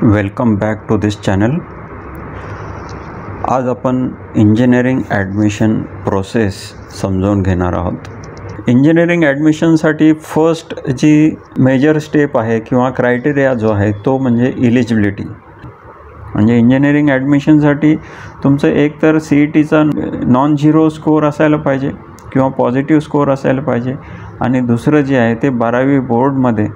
Welcome back to this channel. आज आपण engineering admission process समजावून घेणार आहोत. इंजिनिअरिंग ॲडमिशनसाठी फर्स्ट जी मेजर स्टेप आहे किंवा क्रायटेरिया जो आहे तो म्हणजे इलिजिबिलिटी. म्हणजे इंजिनिअरिंग ॲडमिशनसाठी तुमचं एक तर सी ई टीचा नॉन झिरो स्कोअर असायला पाहिजे किंवा पॉझिटिव्ह स्कोअर असायला पाहिजे. आणि दुसरं जे आहे ते 12वी बोर्डमध्ये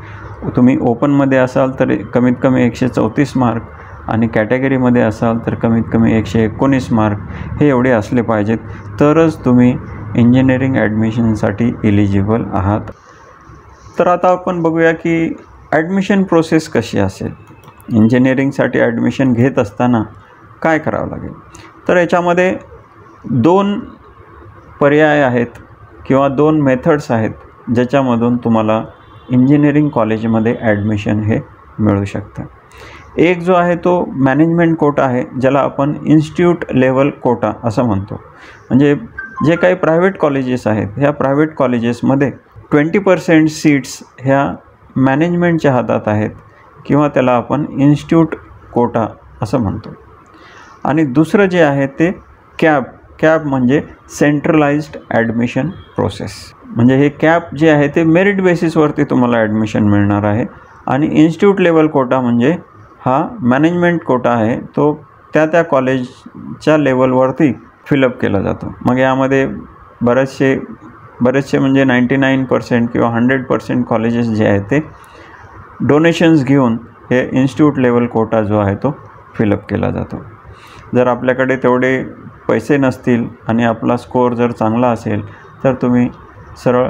तुम्ही ओपनमध्ये असाल तर कमीत कमी 134 मार्क आणि कॅटेगरीमध्ये असाल तर कमीत कमी 119 मार्क हे एवढे असले पाहिजेत, तरच तुम्ही इंजिनिअरिंग ॲडमिशनसाठी इलिजिबल आहात. तर आता आपण बघूया की ॲडमिशन प्रोसेस कशी असेल. इंजिनिअरिंगसाठी ॲडमिशन घेत असताना काय करावं लागेल. तर याच्यामध्ये 2 पर्याय आहेत किंवा 2 मेथड्स आहेत ज्याच्यामधून तुम्हाला इंजिनिअरिंग कॉलेजमध्ये ॲडमिशन हे मिळू शकतं. एक जो आहे तो मॅनेजमेंट कोटा आहे, ज्याला आपण इन्स्टिट्यूट लेवल कोटा असं म्हणतो. म्हणजे जे काही प्रायव्हेट कॉलेजेस आहेत ह्या प्रायव्हेट कॉलेजेसमध्ये 20% सीट्स ह्या मॅनेजमेंटच्या हातात आहेत किंवा त्याला आपण इन्स्टिट्यूट कोटा असं म्हणतो. आणि दुसरं जे आहे ते कॅप म्हणजे सेंट्रलाइज्ड ॲडमिशन प्रोसेस. म्हणजे हे कॅप जे आहे ते मेरिट बेसिसवरती तुम्हाला ॲडमिशन मिळणार आहे. आणि इन्स्टिट्यूट लेवल कोटा म्हणजे हा मॅनेजमेंट कोटा आहे, तो त्या कॉलेजच्या लेवलवरती फिलअप केला जातो. मग यामध्ये बरेचसे म्हणजे 99% किंवा 100% कॉलेजेस जे आहेत ते डोनेशन्स घेऊन हे इन्स्टिट्यूट लेवल कोटा जो आहे तो फिलअप केला जातो. जर आपल्याकडे तेवढे पैसे नसतील आणि आपला स्कोअर जर चांगला असेल तर तुम्ही सरळ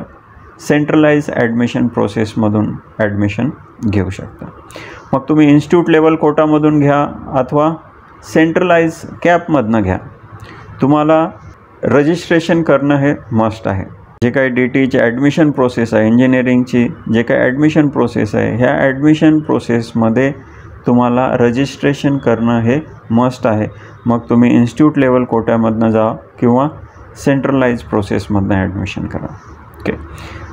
सेंट्रलाइज ॲडमिशन प्रोसेसमधून ॲडमिशन घेऊ शकता. मग तुम्ही इन्स्टिट्यूट लेवल कोटामधून घ्या अथवा सेंट्रलाइज कॅपमधनं घ्या, तुम्हाला रजिस्ट्रेशन करणं हे मस्ट आहे. जे काही डी टीची ॲडमिशन प्रोसेस आहे, इंजिनिअरिंगची जे काही ॲडमिशन प्रोसेस आहे, ह्या ॲडमिशन प्रोसेसमध्ये तुम्हाला रजिस्ट्रेशन करणं हे मस्ट आहे. मग तुम्ही इन्स्टिट्यूट लेवल कोट्यामधनं जा किंवा सेंट्रलाइज प्रोसेसमधनं ॲडमिशन करा. ओके.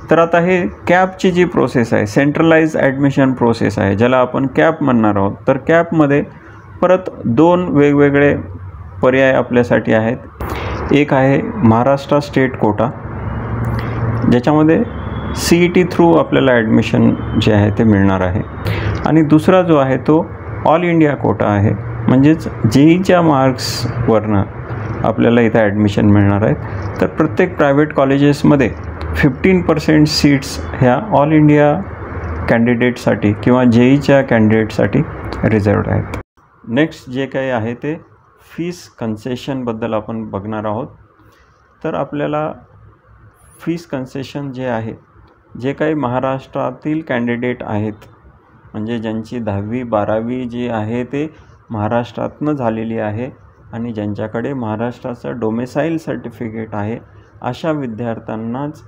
तर आता हे कॅपची जी प्रोसेस आहे, सेंट्रलाइज ॲडमिशन प्रोसेस आहे, ज्याला आपण कॅप म्हणणार आहोत. तर कॅपमध्ये परत 2 वेगवेगळे पर्याय आपल्यासाठी आहेत. एक आहे महाराष्ट्र स्टेट कोटा, ज्याच्यामध्ये सी ई टी थ्रू आपल्याला ॲडमिशन जे आहे ते मिळणार आहे. आणि दुसरा जो आहे तो ऑल इंडिया कोटा आहे, म्हणजेच जेईच्या मार्क्सवरनं आपल्याला इथं ॲडमिशन मिळणार आहेत. तर प्रत्येक प्रायव्हेट कॉलेजेसमध्ये 15% सीट्स ह्या ऑल इंडिया कॅन्डिडेटसाठी किंवा जेईच्या कॅन्डिडेटसाठी रिझर्वड आहेत. नेक्स्ट जे काही आहे ते फीस कन्सेशनबद्दल आपण बघणार आहोत. तर आपल्याला फीस कन्सेशन जे आहे, जे काही महाराष्ट्रातील कॅन्डिडेट आहेत, म्हणजे ज्यांची 10वी 12वी जी आहे ते महाराष्ट्रातनं झालेली आहे आणि ज्यांच्याकडे महाराष्ट्राचं डोमेसाईल सर्टिफिकेट आहे, अशा विद्यार्थ्यांनाच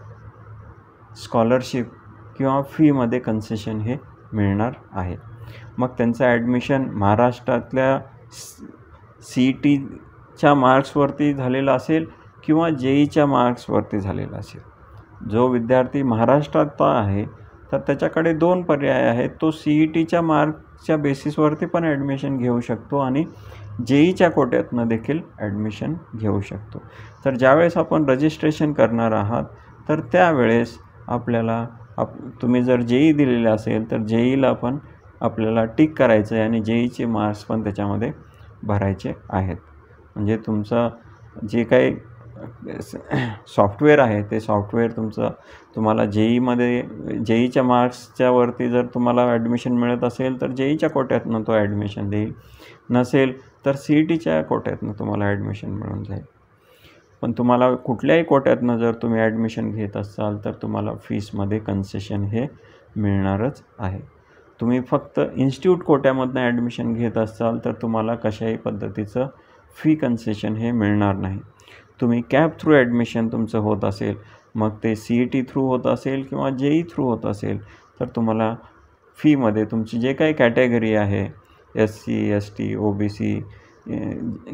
स्कॉलरशिप किंवा फीमध्ये कन्सेशन हे मिळणार आहे. मग त्यांचं ॲडमिशन महाराष्ट्रातल्या सी ई टीच्या मार्क्सवरती झालेलं असेल किंवा जेईच्या मार्क्सवरती झालेलं असेल. जो विद्यार्थी महाराष्ट्रात आहे तर त्याच्याकडे 2 पर्याय आहेत. तो सी ई टीच्या मार्क्सच्या बेसिसवरती पण ॲडमिशन घेऊ शकतो आणि जेईच्या कोट्यातनं देखील ॲडमिशन घेऊ शकतो. तर ज्यावेळेस आपण रजिस्ट्रेशन करणार आहात तर त्यावेळेस आपल्याला तुम्ही जर जेई दिलेले असेल तर जेईला पण आपल्याला टिक करायचं आहे आणि जेईचे मार्क्स पण त्याच्यामध्ये भरायचे आहेत. म्हणजे तुमचं जे काही सॉफ्टवेअर आहे ते सॉफ्टवेअर तुम्हाला जेईच्या मार्क्सच्या वरती जर तुम्हाला ॲडमिशन मिळत असेल तर जेईच्या कोट्यातनं तो ॲडमिशन देईल, नसेल तर सी ई टीच्या कोट्यातनं तुम्हाला ॲडमिशन मिळून जाईल. पण तुम्हाला कुठल्याही कोट्यातनं जर तुम्ही ॲडमिशन घेत असाल तर तुम्हाला फीसमध्ये कन्सेशन हे मिळणारच आहे. तुम्ही फक्त इन्स्टिट्यूट कोट्यामधनं ॲडमिशन घेत असाल तर तुम्हाला कशाही पद्धतीचं फी कन्सेशन हे मिळणार नाही. तुम्ही कॅप थ्रू ॲडमिशन तुमचं होत असेल, मग ते सी ई टी थ्रू होत असेल किंवा जेई थ्रू होत असेल, तर तुम्हाला फीमध्ये तुमची जे काही कॅटेगरी आहे, SC ST OBC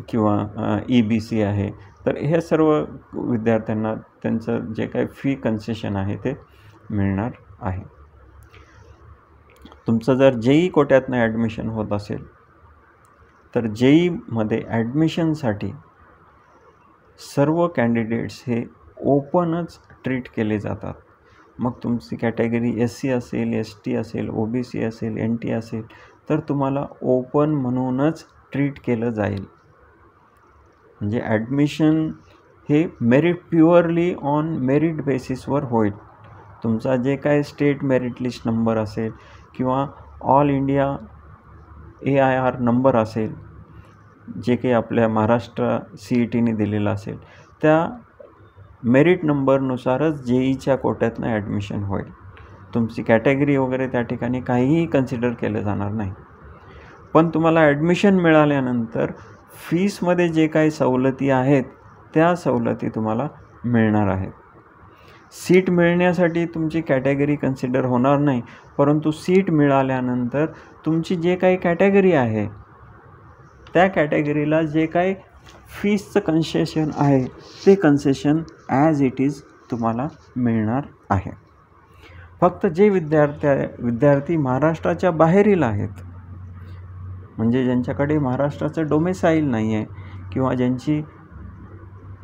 किंवा EBC आहे, तर हे सर्व विद्यार्थ्यांना त्यांचं जे काही फी कन्सेशन आहे ते मिळणार आहे. तुमचं जर जेई कोट्यातनं ॲडमिशन होत असेल तर JEEमध्ये ॲडमिशनसाठी सर्व कॅन्डिडेट्स हे ओपनच ट्रीट केले जातात. मग तुमची कॅटेगरी SC असेल, ST असेल, OBC असेल, NT असेल, तर तुम्हाला ओपन म्हणूनच ट्रीट केलं जाईल. म्हणजे ॲडमिशन हे प्युअरली ऑन मेरिट बेसिसवर होईल. तुमचा जे काय स्टेट मेरिट लिस्ट नंबर असेल किंवा ऑल इंडिया AIR नंबर असेल, जे काही आपल्या महाराष्ट्र CETने दिलेला असेल, त्या मेरिट नंबरनुसारच JEEच्या कोट्यातनं ॲडमिशन होईल. तुमची कॅटेगरी वगैरे त्या ठिकाणी काहीही कन्सिडर केलं जाणार नाही. पण तुम्हाला ॲडमिशन मिळाल्यानंतर फीसमध्ये जे काही सवलती आहेत त्या सवलती तुम्हाला मिळणार आहेत. सीट मिळण्यासाठी तुमची कॅटेगरी कन्सिडर होणार नाही, परंतु सीट मिळाल्यानंतर तुमची जे काही कॅटेगरी आहे त्या कॅटेगरीला जे काही फीसचं कन्सेशन आहे ते कन्सेशन ॲज इट इज तुम्हाला मिळणार आहे. फक्त जे विद्यार्थी महाराष्ट्राच्या बाहेरील आहेत, म्हणजे ज्यांच्याकडे महाराष्ट्राचं डोमेसाईल नाही आहे किंवा ज्यांची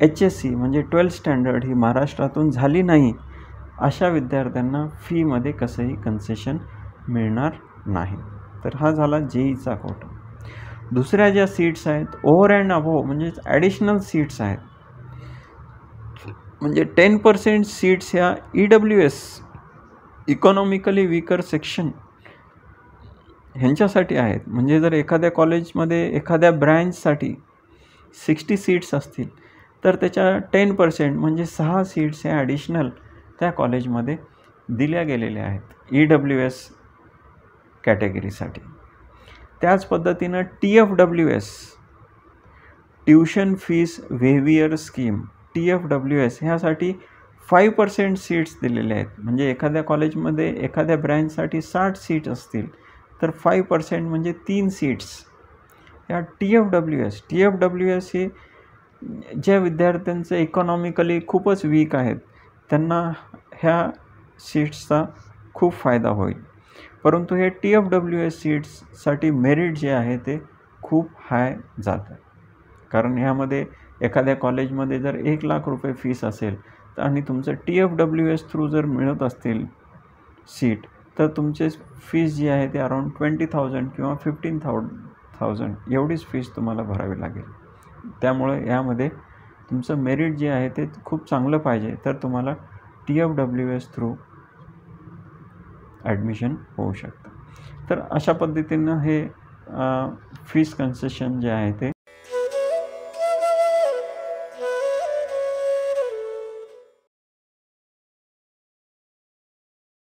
HSC म्हणजे 12th स्टँडर्ड ही महाराष्ट्रातून झाली नाही, अशा विद्यार्थ्यांना फीमध्ये कसंही कन्सेशन मिळणार नाही. तर हा झाला JEEचा कोटा. दुसऱ्या ज्या सीट्स आहेत ओव्हर अँड अबोव्ह म्हणजे ॲडिशनल सीट्स आहेत, म्हणजे 10% सीट्स ह्या EWS इकॉनॉमिकली वीकर सेक्शन ह्यांच्यासाठी आहेत. म्हणजे जर एखाद्या कॉलेजमध्ये एखाद्या ब्रँचसाठी 60 सीट्स असतील तर त्याच्या 10% म्हणजे 6 सीट्स ह्या ॲडिशनल त्या कॉलेजमध्ये दिल्या गेलेल्या आहेत EWS कॅटेगरीसाठी. त्याच पद्धतीनं TFWS tuition fee waiver scheme TFWS ह्यासाठी 5% सीट्स दिलेले आहेत. म्हणजे एखाद्या कॉलेजमध्ये एखाद्या ब्रँचसाठी 60 सीट असतील तर 5% म्हणजे 3 सीट्स या TFWS हे ज्या विद्यार्थ्यांचं इकॉनॉमिकली खूपच वीक आहेत त्यांना ह्या सीट्सचा खूप फायदा होईल. परंतु हे TFWS सीट्ससाठी मेरिट जे आहे ते खूप हाय जातं. कारण ह्यामध्ये एखाद्या कॉलेजमध्ये जर 1 लाख रुपये फीस असेल तर आणि तुमचं TFWS थ्रू जर मिळत असतील सीट तर तुमचे फीस जी आहे ते अराऊंड 20,000 किंवा 15,000 एवढीच फीस तुम्हाला भरावी लागेल. त्यामुळे यामध्ये तुमचं मेरिट जे आहे ते खूप चांगलं पाहिजे तर तुम्हाला TFWS थ्रू ॲडमिशन होऊ शकतं. तर अशा पद्धतीनं हे फीस कन्सेशन जे आहे ते